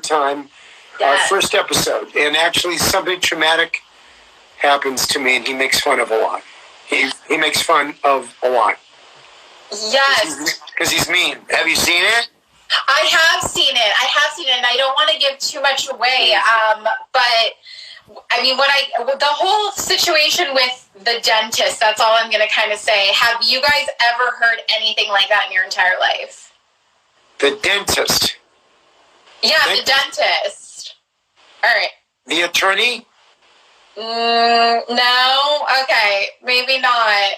time, our first episode. And actually something traumatic happens to me, and he makes fun of a lot. He makes fun of a lot. Yes. Because he's mean. Have you seen it? I have seen it, and I don't want to give too much away, but I mean, the whole situation with the dentist, that's all I'm going to kind of say. Have you guys ever heard anything like that in your entire life? The dentist? Yeah, the dentist. All right. The attorney? No? Okay, maybe not.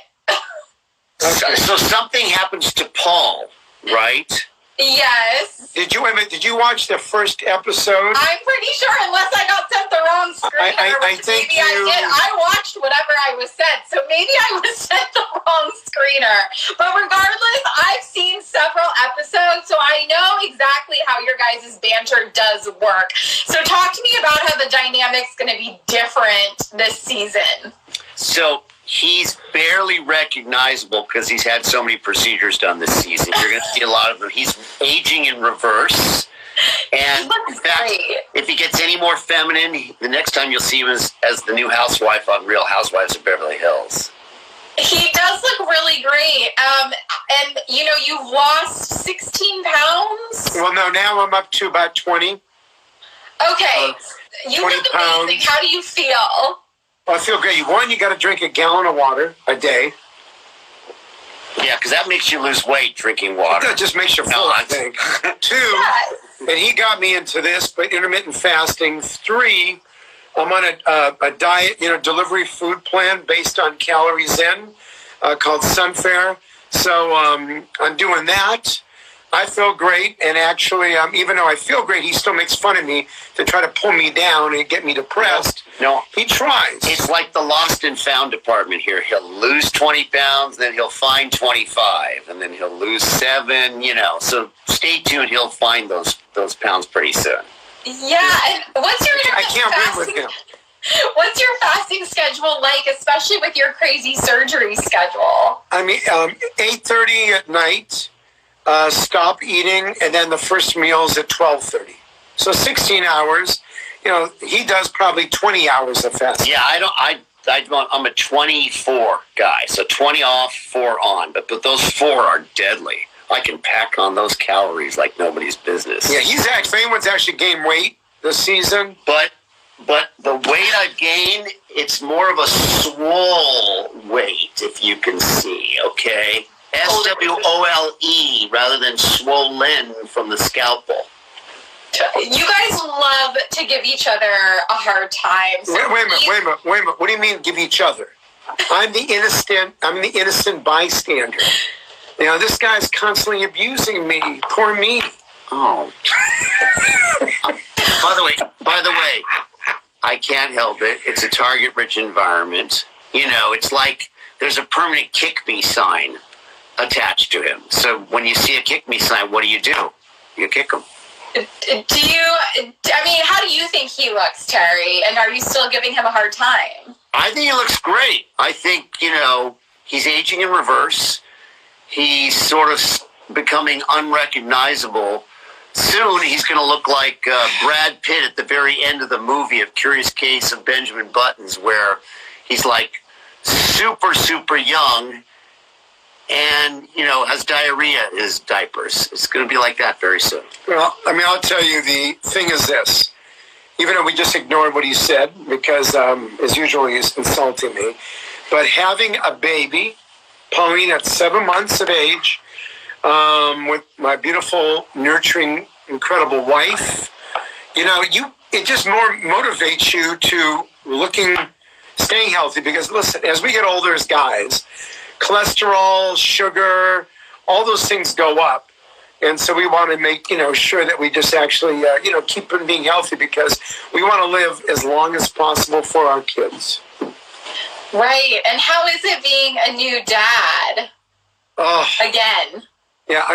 Okay. So something happens to Paul, right? Yes. Did you watch the first episode? I'm pretty sure, unless I got sent the wrong screener, I did. I watched whatever I was sent, so maybe I was sent the wrong screener. But regardless, I've seen several episodes, so I know exactly how your guys' banter does work. So talk to me about how the dynamic's going to be different this season. So he's barely recognizable because he's had so many procedures done this season. You're going to see a lot of them. He's aging in reverse. And in fact, if he gets any more feminine, the next time you'll see him as the new housewife on Real Housewives of Beverly Hills. He does look really great. And, you've lost 16 pounds? Well, no, now I'm up to about 20. Okay. You look amazing. Pounds. How do you feel? I feel great. One, you got to drink a gallon of water a day. Yeah, because that makes you lose weight, drinking water. That just makes you full, I think. 2, and he got me into this, but intermittent fasting. 3, I'm on a diet, delivery food plan based on calories in, called Sunfare. So I'm doing that. I feel great, and actually, even though I feel great, he still makes fun of me to try to pull me down and get me depressed. No. He tries. It's like the lost and found department here. He'll lose 20 pounds, then he'll find 25, and then he'll lose 7, So stay tuned. He'll find those pounds pretty soon. Yeah, and what's your I can't win with him. What's your fasting schedule like, especially with your crazy surgery schedule? 8:30 at night. Stop eating, and then the first meal's at 12:30. So 16 hours. He does probably 20 hours of fasting. Yeah, I'm a 24 guy, so 20 off, 4 on. But those 4 are deadly. I can pack on those calories like nobody's business. Yeah, if anyone's actually gained weight this season. But the weight I've gained, it's more of a swole weight, if you can see, okay? SWOLE rather than swollen from the scalpel. You guys love to give each other a hard time. So wait a minute. What do you mean give each other? I'm the innocent bystander. This guy's constantly abusing me. Poor me. Oh. By the way, I can't help it. It's a target-rich environment. It's like there's a permanent kick me sign attached to him. So when you see a kick me sign, what do? You kick him. How do you think he looks, Terry? And are you still giving him a hard time? I think he looks great. I think, he's aging in reverse. He's sort of becoming unrecognizable. Soon he's going to look like Brad Pitt at the very end of the movie of Curious Case of Benjamin Buttons, where he's like super, super young and, has diarrhea in his diapers. It's going to be like that very soon. Well, I'll tell you, the thing is this. Even though we just ignored what he said, because, as usual, he's insulting me. But having a baby, Pauline, at 7 months of age, with my beautiful, nurturing, incredible wife, it just more motivates you to staying healthy. Because, listen, as we get older as guys, cholesterol, sugar, all those things go up. And so we want to make, sure that we just actually, keep them being healthy, because we want to live as long as possible for our kids. Right. And how is it being a new dad? Again. Yeah,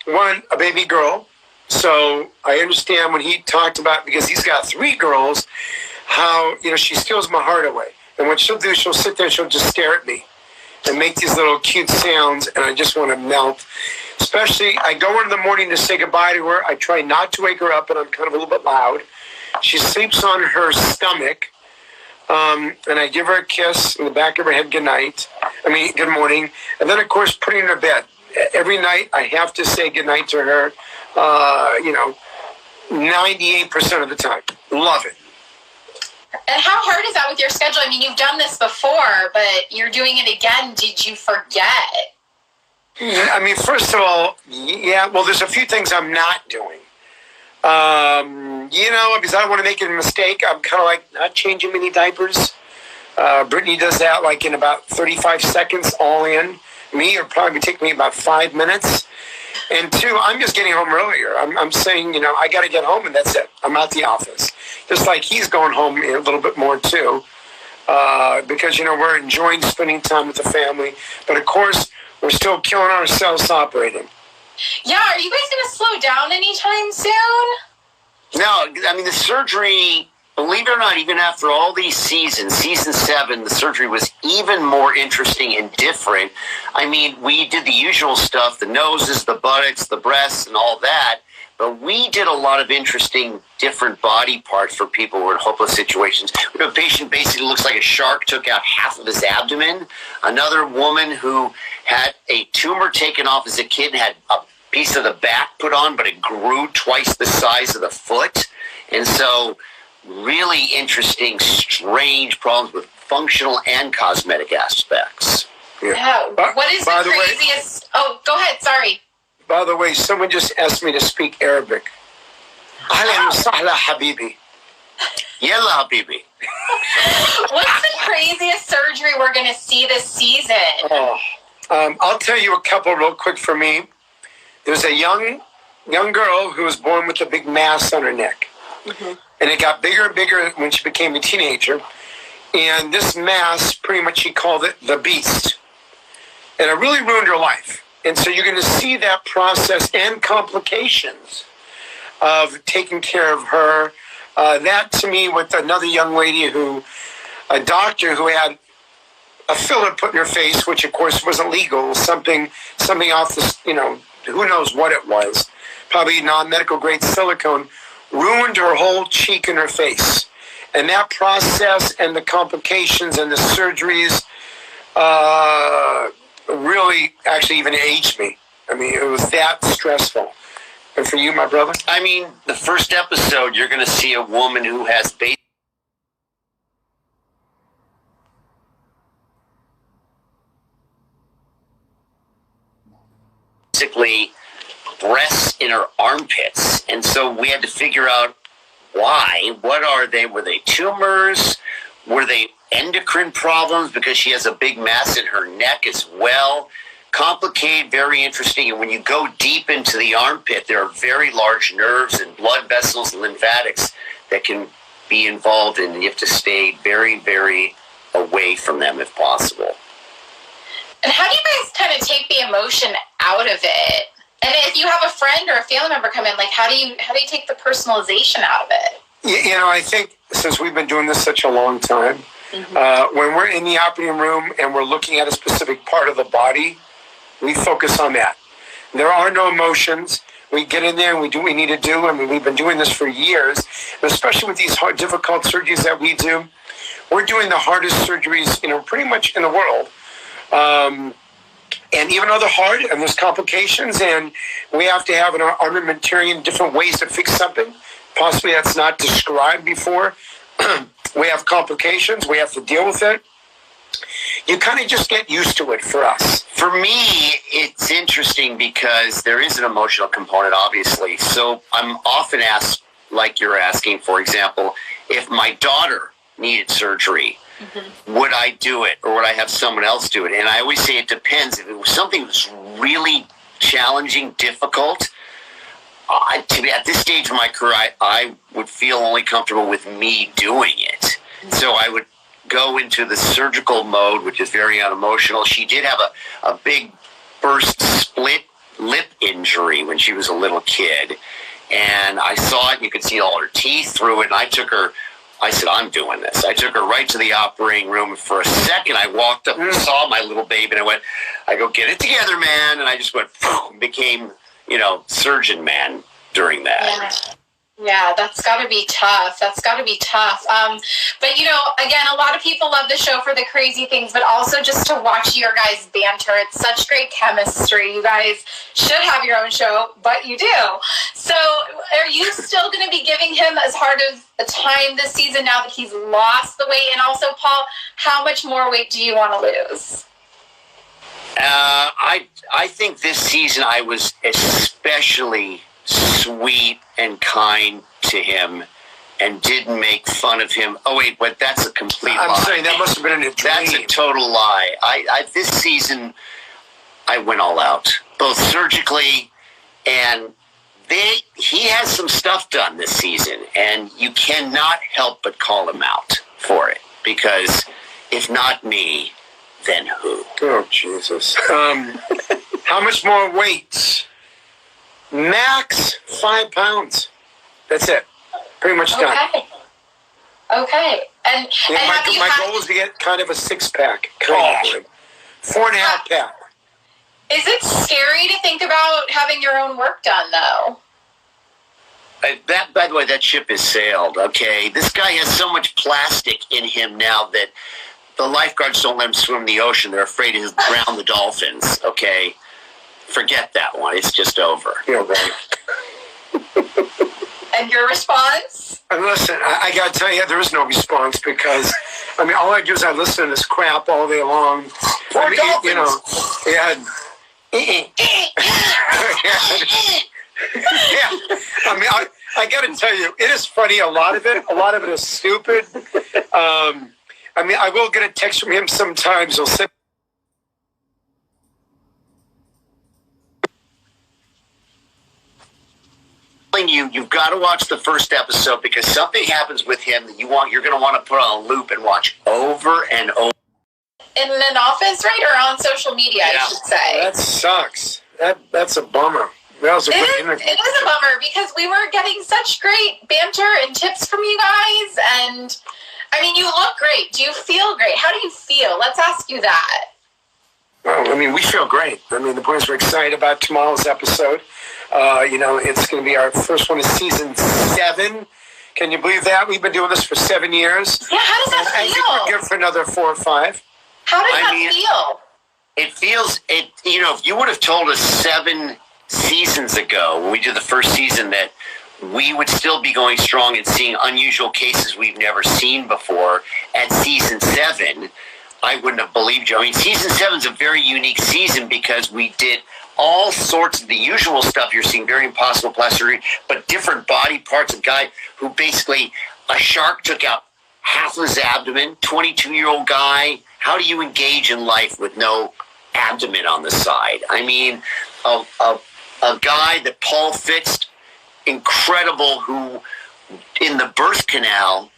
one, a baby girl. So I understand when he talked about, because he's got 3 girls, how, she steals my heart away. And what she'll do, she'll sit there and she'll just stare at me and make these little cute sounds, and I just want to melt. Especially, I go in the morning to say goodbye to her. I try not to wake her up, and I'm kind of a little bit loud. She sleeps on her stomach, and I give her a kiss in the back of her head, good morning. And then, of course, putting her to bed. Every night, I have to say good night to her, 98% of the time. Love it. And how hard is that with your schedule? I mean, you've done this before, but you're doing it again. Did you forget? I mean, first of all, well, there's a few things I'm not doing. Because I don't want to make a mistake. I'm kind of like not changing many diapers. Brittany does that like in about 35 seconds all in. Me, it'll probably take me about 5 minutes. And two, I'm just getting home earlier. I'm saying, I got to get home and that's it. I'm out the office. Just like he's going home a little bit more too. Because, we're enjoying spending time with the family. But of course, we're still killing ourselves operating. Yeah, are you guys going to slow down anytime soon? No, I mean, the surgery, believe it or not, even after all these seasons, season 7, the surgery was even more interesting and different. I mean, we did the usual stuff, the noses, the buttocks, the breasts, and all that. But we did a lot of interesting, different body parts for people who were in hopeless situations. We have a patient basically looks like a shark took out half of his abdomen. Another woman who had a tumor taken off as a kid and had a piece of the back put on, but it grew twice the size of the foot. And so really interesting, strange problems with functional and cosmetic aspects. Yeah. What is the craziest... go ahead. Sorry. By the way, someone just asked me to speak Arabic. Ahlan wa sahla habibi. Yalla habibi. What's the craziest surgery we're going to see this season? I'll tell you a couple real quick for me. There's a young girl who was born with a big mass on her neck. Mm-hmm. And it got bigger and bigger when she became a teenager. And this mass, pretty much she called it the beast. And it really ruined her life. And so you're going to see that process and complications of taking care of her. That to me with another young lady a doctor who had a filler put in her face, which of course wasn't legal, something off the, who knows what it was, probably non-medical grade silicone, ruined her whole cheek and her face. And that process and the complications and the surgeries really actually even aged me. I mean, it was that stressful. And for you, my brother? I mean, the first episode, you're going to see a woman who has basically breasts in her armpits. And so we had to figure out why. What are they? Were they tumors? Were they endocrine problems because she has a big mass in her neck as well? Complicated, very interesting. And when you go deep into the armpit, there are very large nerves and blood vessels and lymphatics that can be involved, and you have to stay very, very away from them if possible. And how do you guys kind of take the emotion out of it? And if you have a friend or a family member come in, like how do you take the personalization out of it? I think since we've been doing this such a long time, mm-hmm. When we're in the operating room and we're looking at a specific part of the body, we focus on that. There are no emotions. We get in there and we do what we need to do. I mean, we've been doing this for years, and especially with these hard, difficult surgeries that we do. We're doing the hardest surgeries, pretty much in the world. And even though they're hard and there's complications and we have to have an armamentarium, different ways to fix something, possibly that's not described before. We have complications. We have to deal with it. You kind of just get used to it for us. For me, it's interesting because there is an emotional component, obviously. So I'm often asked, like you're asking, for example, if my daughter needed surgery, mm-hmm. would I do it or would I have someone else do it? And I always say it depends. If it was something that's really challenging, difficult, at this stage of my career, I would feel only comfortable with me doing it. So I would go into the surgical mode, which is very unemotional. She did have a big burst split lip injury when she was a little kid. And I saw it, and you could see all her teeth through it. And I took her I said, I'm doing this. I took her right to the operating room. And for a second, I walked up and saw my little baby, and I go, get it together, man. And I just went, and became, surgeon man during that. Yeah, that's got to be tough. But, again, a lot of people love the show for the crazy things, but also just to watch your guys banter. It's such great chemistry. You guys should have your own show, but you do. So are you still going to be giving him as hard of a time this season now that he's lost the weight? And also, Paul, how much more weight do you want to lose? I think this season I was especially sweet and kind to him and didn't make fun of him. Oh, wait, but that's a complete lie. I'm saying that must have been a dream. That's a total lie. This season, I went all out, both surgically and he has some stuff done this season, and you cannot help but call him out for it, because if not me, then who? Oh, Jesus. How much more weight? Max 5 pounds. That's it. Pretty much done. Okay. And my goal is to get kind of a 6-pack. Kind of. 4.5 pack. Is it scary to think about having your own work done, though? By the way, that ship has sailed, okay? This guy has so much plastic in him now that the lifeguards don't let him swim in the ocean. They're afraid he'll drown the dolphins, okay? Forget that one. It's just over. And your response? And listen, I got to tell you, there is no response, because, all I do is I listen to this crap all day long. Dolphins. I got to tell you, it is funny. A lot of it is stupid. I will get a text from him sometimes. He'll send. You've got to watch the first episode, because something happens with him that you're going to want to put on a loop and watch over and over. In an office, right? Or on social media, I should say. That sucks. That's a bummer. That was a great interview. It is a bummer, because we were getting such great banter and tips from you guys. And, you look great. Do you feel great? How do you feel? Let's ask you that. Well, we feel great. The boys are excited about tomorrow's episode. It's going to be our first one of season 7. Can you believe that? We've been doing this for 7 years. Yeah, how does that feel? I think we're good for another 4 or 5. How does that feel? It feels, if you would have told us 7 seasons ago, when we did the first season, that we would still be going strong and seeing unusual cases we've never seen before at season 7, I wouldn't have believed you. Season 7 is a very unique season, because we did all sorts of the usual stuff you're seeing, very impossible plastic surgery, but different body parts. A guy who basically, a shark took out half of his abdomen, 22-year-old guy. How do you engage in life with no abdomen on the side? A guy that Paul fixed, incredible, who in the birth canal,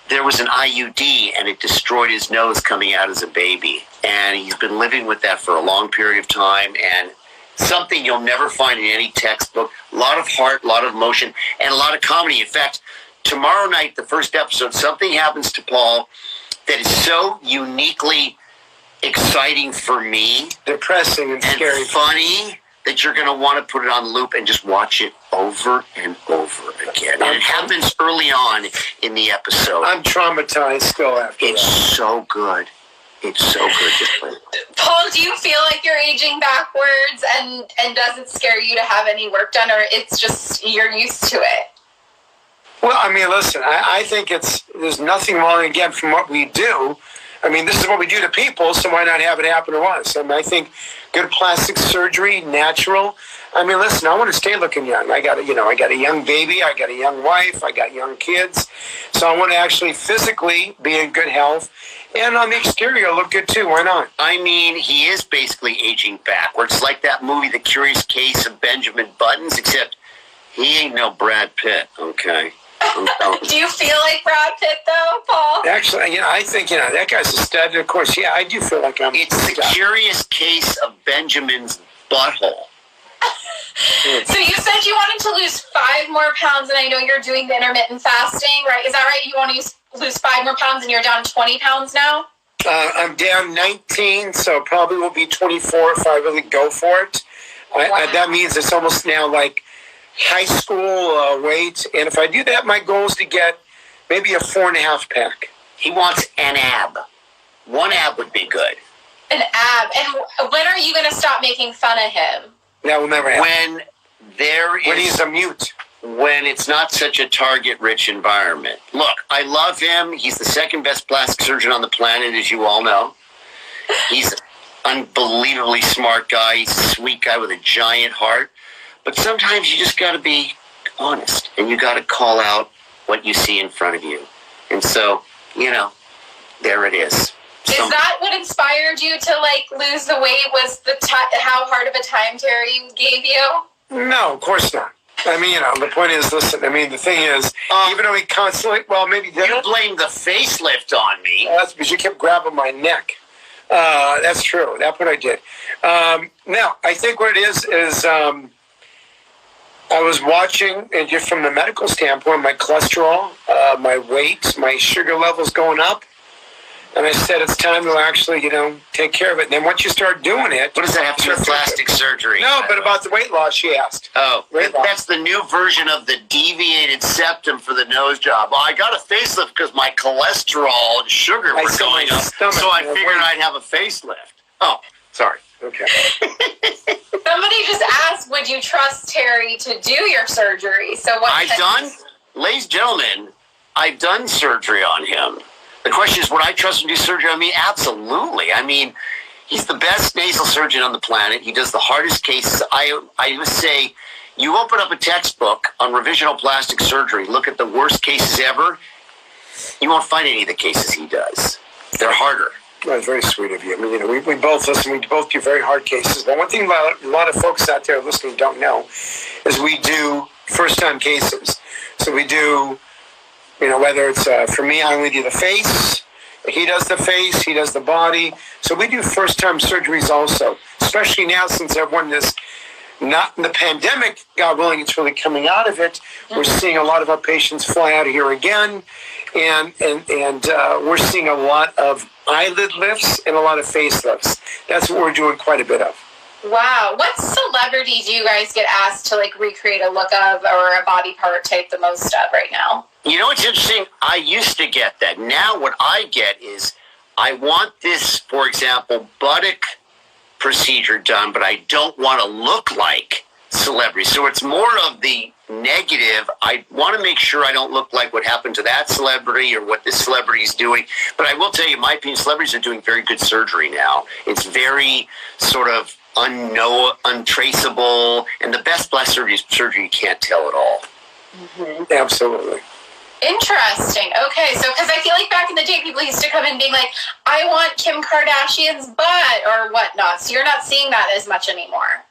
there was an IUD and it destroyed his nose coming out as a baby. And he's been living with that for a long period of time, and something you'll never find in any textbook. A lot of heart, a lot of emotion, and a lot of comedy. In fact, tomorrow night, the first episode, something happens to Paul that is so uniquely exciting for me. Depressing and scary. Funny that you're going to want to put it on loop and just watch it over and over again. And it happens early on in the episode. I'm traumatized still after It's so good. It's so good. Paul, do you feel like you're aging backwards, and does it scare you to have any work done, or it's just you're used to it? Well, listen, I think there's nothing wrong, again, from what we do. This is what we do to people, so why not have it happen to us? I think good plastic surgery, natural. Listen, I want to stay looking young. I got a young baby, I got a young wife, I got young kids. So I want to actually physically be in good health. And on the exterior, look good too. Why not? He is basically aging backwards, like that movie, The Curious Case of Benjamin Buttons, except he ain't no Brad Pitt, okay? Do you feel like Brad Pitt, though, Paul? Actually, I think, that guy's a stud. And of course, I do feel like I'm It's The Curious Case of Benjamin's Butthole. So you said you wanted to lose 5 more pounds, and I know you're doing the intermittent fasting, right? Is that right? You want to lose 5 more pounds, and you're down 20 pounds now? I'm down 19, so probably will be 24 if I really go for it. Wow. That means it's almost now like high school weight. And if I do that, my goal is to get maybe a 4.5 pack. He wants an ab. 1 ab would be good. An ab. And when are you going to stop making fun of him? That will never happen. When he's a mute. When it's not such a target-rich environment. Look, I love him. He's the second best plastic surgeon on the planet, as you all know. He's an unbelievably smart guy. He's a sweet guy with a giant heart. But sometimes you just got to be honest, and you got to call out what you see in front of you. And so, there it is. Is that what inspired you to lose the weight? Was how hard of a time Terry gave you? No, of course not. I mean, the point is, listen, I mean, the thing is, even though he constantly, maybe did you blame the facelift on me. That's because you kept grabbing my neck. That's true. That's what I did. Now, I think what it is I was watching, and just from the medical standpoint, my cholesterol, my weight, my sugar levels going up. And I said, it's time to actually, take care of it. And then once you start doing it... What does that have to do with plastic surgery? No, but about the weight loss, she asked. Oh, that's the new version of the deviated septum for the nose job. Well, I got a facelift because my cholesterol and sugar were going up, so I figured I'd have a facelift. Oh, sorry. Okay. Somebody just asked, would you trust Terry to do your surgery? So what? Ladies and gentlemen, I've done surgery on him. The question is, would I trust him to do surgery on me? Absolutely. I mean, he's the best nasal surgeon on the planet. He does the hardest cases. I would say, you open up a textbook on revisional plastic surgery, look at the worst cases ever, you won't find any of the cases he does. They're harder. That's very sweet of you. I mean, we both listen. We both do very hard cases. But one thing a lot of folks out there listening don't know is we do first-time cases. So we do... whether it's, for me, I only do the face. He does the face. He does the body. So we do first-time surgeries also, especially now since everyone is not in the pandemic, God willing, it's really coming out of it. We're seeing a lot of our patients fly out of here again. And we're seeing a lot of eyelid lifts and a lot of face lifts. That's what we're doing quite a bit of. Wow. What celebrity do you guys get asked to recreate a look of or a body part type the most of right now? You know what's interesting? I used to get that. Now what I get is I want this, for example, buttock procedure done, but I don't want to look like celebrity. So it's more of the negative. I want to make sure I don't look like what happened to that celebrity or what this celebrity is doing. But I will tell you, in my opinion, celebrities are doing very good surgery now. It's very sort of untraceable, and the best plastic surgery you can't tell at all. Mm-hmm. Absolutely. Interesting. Okay, so because I feel like back in the day, people used to come in being like, I want Kim Kardashian's butt or whatnot. So you're not seeing that as much anymore.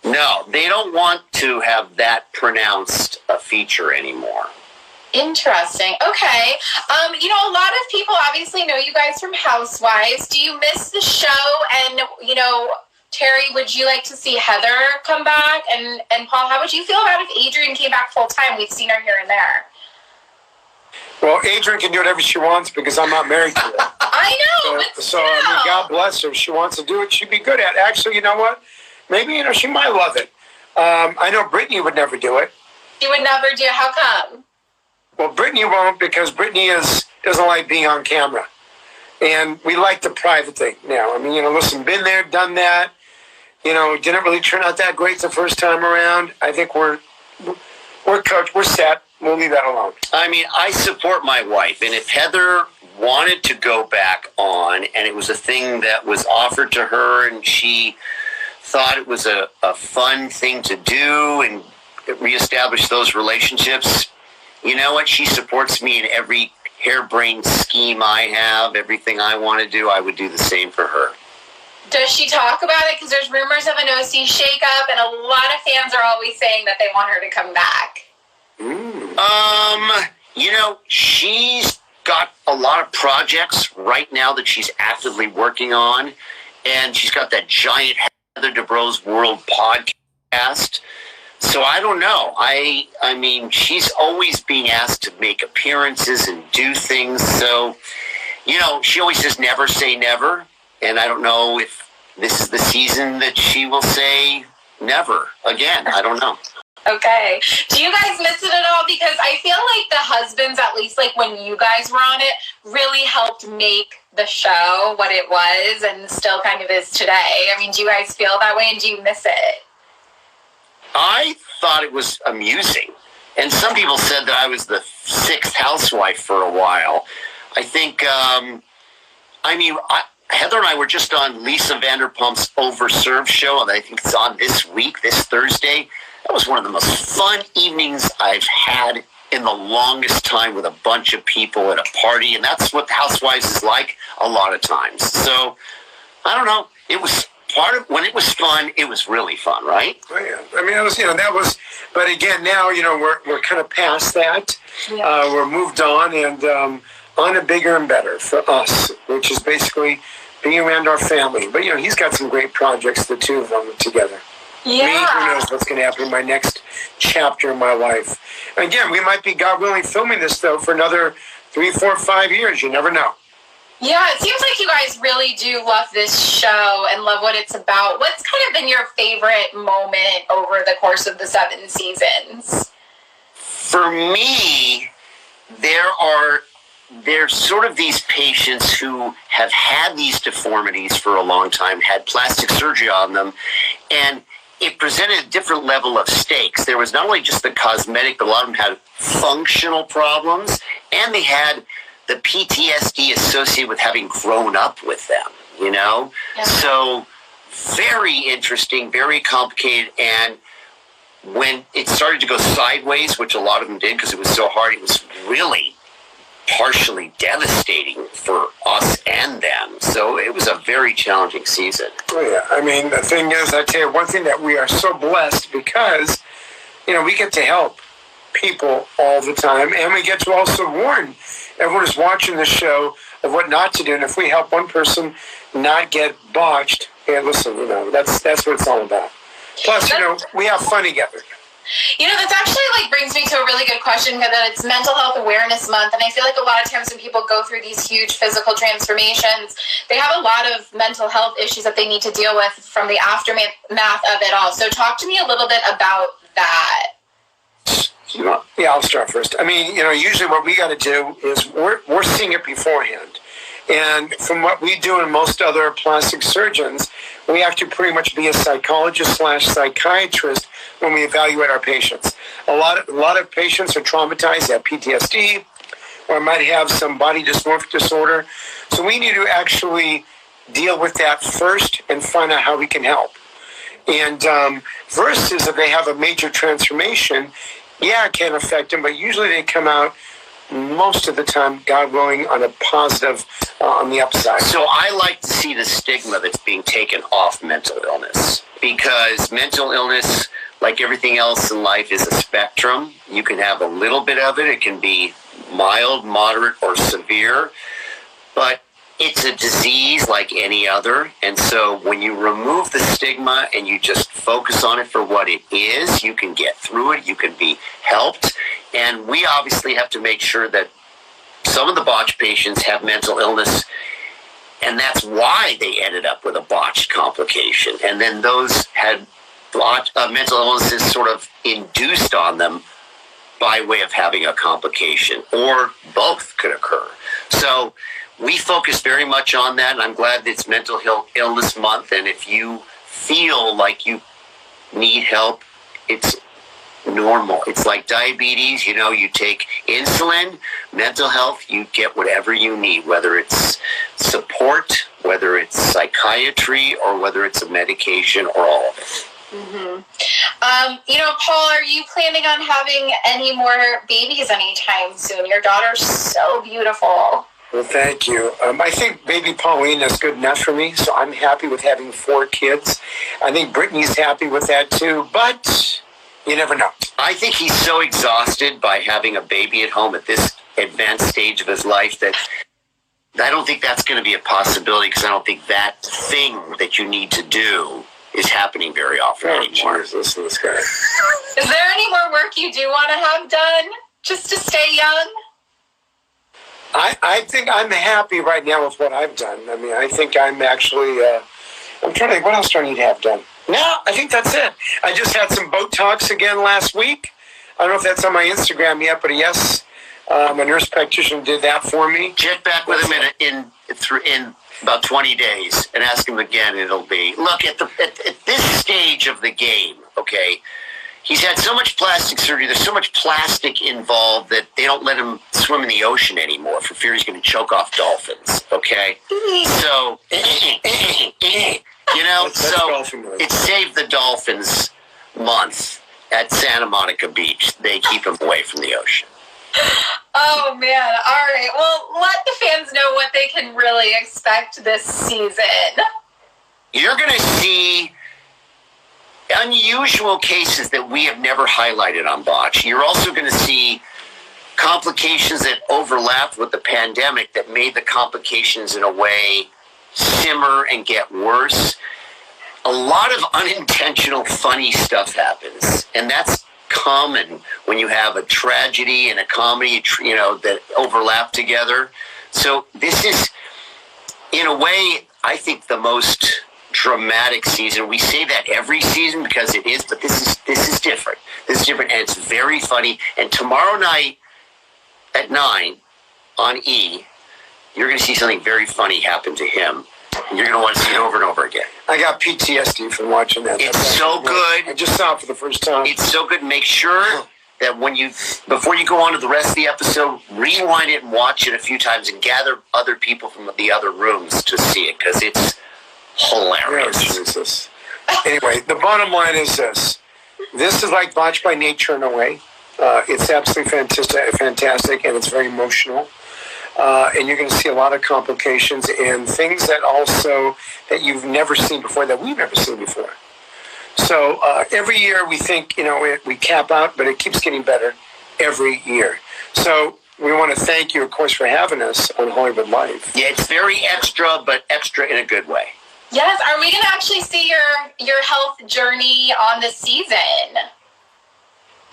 No, they don't want to have that pronounced a feature anymore. Interesting. Okay. A lot of people obviously know you guys from Housewives. Do you miss the show? And, Terry, would you like to see Heather come back? And Paul, how would you feel about if Adrienne came back full time? We've seen her here and there. Well, Adrienne can do whatever she wants because I'm not married to her. I know. So God bless her. If she wants to do it, she'd be good at it. Actually, you know what? Maybe, she might love it. I know Brittany would never do it. She would never do it. How come? Well, Brittany won't because Brittany doesn't like being on camera. And we like the private thing now. I mean, listen, been there, done that. Didn't really turn out that great the first time around. I think we're coached. We're set. We'll leave that alone. I mean, I support my wife. And if Heather wanted to go back on and it was a thing that was offered to her and she thought it was a fun thing to do and reestablish those relationships, you know what? She supports me in every harebrained scheme I have. Everything I want to do, I would do the same for her. Does she talk about it? Because there's rumors of an OC shakeup, and a lot of fans are always saying that they want her to come back. She's got a lot of projects right now that she's actively working on, and she's got that giant Heather Dubrow's World podcast asked. So I don't know. I mean, she's always being asked to make appearances and do things. So, she always says never say never. And I don't know if this is the season that she will say never again. I don't know. Okay. Do you guys miss it at all? Because I feel like the husbands, at least like when you guys were on it, really helped make the show what it was and still kind of is today. I mean, do you guys feel that way and do you miss it? I thought it was amusing. And some people said that I was the sixth housewife for a while. I think, Heather and I were just on Lisa Vanderpump's Overserved show, and I think it's on this week, this Thursday. That was one of the most fun evenings I've had in the longest time with a bunch of people at a party, and that's what Housewives is like a lot of times. So, I don't know. It was when it was fun, it was really fun, right? Oh, yeah. I mean, that was, but again, now, we're kind of past that. Yeah. We're moved on and on to bigger and better for us, which is basically being around our family. But, he's got some great projects, the two of them together. Yeah. Who knows what's going to happen in my next chapter in my life. Again, we might be, God willing, filming this, though, for another 3, 4, 5 years. You never know. Yeah, it seems like you guys really do love this show and love what it's about. What's kind of been your favorite moment over the course of the 7 seasons? For me, there's sort of these patients who have had these deformities for a long time, had plastic surgery on them, and it presented a different level of stakes. There was not only just the cosmetic, but a lot of them had functional problems, and they had the PTSD associated with having grown up with them, Yeah. So very interesting, very complicated, and when it started to go sideways, which a lot of them did because it was so hard, it was really partially devastating for us and them. So it was a very challenging season. Oh, yeah. I mean, the thing is, I tell you, one thing that we are so blessed because, we get to help people all the time, and we get to also warn everyone who's watching the show of what not to do. And if we help one person not get botched, hey, listen, that's what it's all about. Plus, we have fun together. That's actually brings me to a really good question because it's Mental Health Awareness Month, and I feel like a lot of times when people go through these huge physical transformations, they have a lot of mental health issues that they need to deal with from the aftermath of it all. So talk to me a little bit about that. Yeah, I'll start first. I mean, usually what we got to do is we're seeing it beforehand. And from what we do and most other plastic surgeons, we have to pretty much be a psychologist/psychiatrist when we evaluate our patients. A lot of patients are traumatized, they have PTSD, or might have some body dysmorphic disorder. So we need to actually deal with that first and find out how we can help. And versus if they have a major transformation, yeah, it can affect them, but usually they come out most of the time, God willing, on a positive, on the upside. So I like to see the stigma that's being taken off mental illness, because mental illness, like everything else in life, is a spectrum. You can have a little bit of it. It can be mild, moderate, or severe, but it's a disease like any other. And so when you remove the stigma and you just focus on it for what it is, you can get through it. You can be helped. And we obviously have to make sure that some of the botched patients have mental illness, and that's why they ended up with a botched complication. And then those had mental illnesses sort of induced on them by way of having a complication, or both could occur. So we focus very much on that, and I'm glad that it's Mental Illness Month. And if you feel like you need help, it's normal. It's like diabetes. You take insulin, mental health, you get whatever you need, whether it's support, whether it's psychiatry, or whether it's a medication, or all of it. Mm-hmm. Paul, are you planning on having any more babies anytime soon? Your daughter's so beautiful. Well, thank you. I think baby Pauline is good enough for me, so I'm happy with having 4 kids. I think Brittany's happy with that too, but you never know. I think he's so exhausted by having a baby at home at this advanced stage of his life that I don't think that's going to be a possibility, because I don't think that thing that you need to do is happening very often anymore. Geez, listen to this guy. Is there any more work you do want to have done just to stay young? I think I'm happy right now with what I've done. I mean, I think I'm actually, I'm trying to think, what else do I need to have done? No, I think that's it. I just had some Botox again last week. I don't know if that's on my Instagram yet, but yes, a nurse practitioner did that for me. Check back with him in about 20 days and ask him again. It'll be, look, at this stage of the game, okay, he's had so much plastic surgery, there's so much plastic involved that they don't let him swim in the ocean anymore for fear he's going to choke off dolphins, okay? So, you know, so it's Save the Dolphins month at Santa Monica Beach. They keep him away from the ocean. Oh, man. All right. Well, let the fans know what they can really expect this season. You're going to see unusual cases that we have never highlighted on Botched. You're also going to see complications that overlap with the pandemic that made the complications in a way simmer and get worse. A lot of unintentional funny stuff happens, and that's common when you have a tragedy and a comedy, you know, that overlap together. So this is, in a way, I think the most dramatic season. We say that every season because it is, but this is different. This is different, and it's very funny. And tomorrow night at 9 on E, you're going to see something very funny happen to him. You're going to want to see it over and over again. I got PTSD from watching that. It's so good. I just saw it for the first time. It's so good. Make sure that before you go on to the rest of the episode, rewind it and watch it a few times and gather other people from the other rooms to see it because it's hilarious. Oh, Jesus. Anyway, the bottom line is this. This is like Botched by nature in a way. It's absolutely fantastic, and it's very emotional. And you're going to see a lot of complications and things that you've never seen before, that we've never seen before. So every year we think, we cap out, but it keeps getting better every year. So we want to thank you, of course, for having us on Hollywoodlife. Yeah, it's very extra, but extra in a good way. Yes. Are we going to actually see your health journey on this season?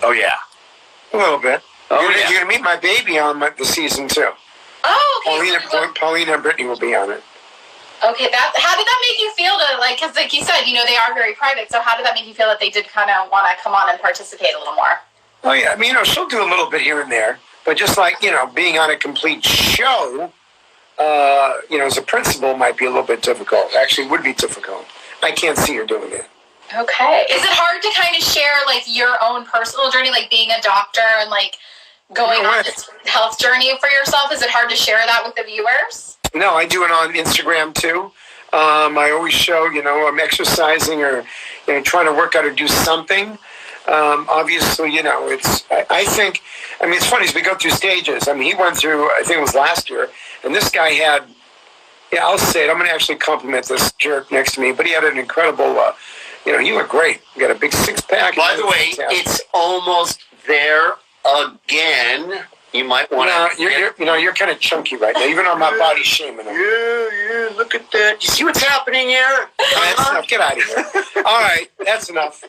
Oh, yeah. A little bit. Oh, you're yeah. going to meet my baby on the season, too. Oh, okay. Paulina and Brittany will be on it. Okay, how did that make you feel because like you said, they are very private, so how did that make you feel that they did kind of want to come on and participate a little more? Oh, yeah. I mean, she'll do a little bit here and there, but just like, being on a complete show, as a principal might be a little bit difficult. Actually, would be difficult. I can't see her doing it. Okay. Is it hard to kind of share, your own personal journey, being a doctor and, going on this health journey for yourself? Is it hard to share that with the viewers? No, I do it on Instagram too. I always show, I'm exercising or, trying to work out or do something. Obviously, it's funny as we go through stages. I mean, he went through, I think it was last year, and this guy had, I'll say it, I'm going to actually compliment this jerk next to me, but he had an incredible, he looked great. He got a big six-pack. By the way, it's almost there again. You might want to. You're kind of chunky right now. Even on my body shaming him. Yeah. Look at that. You see what's happening here? That's enough. Get out of here. All right, that's enough.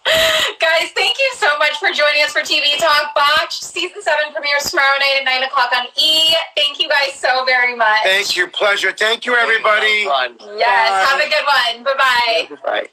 Guys, thank you so much for joining us for TV Talk. Botched Season 7 premieres tomorrow night at 9 o'clock on E. Thank you guys so very much. Thank you. Pleasure. Thank you, everybody. Yes. Bye. Have a good one. Bye-bye. Bye.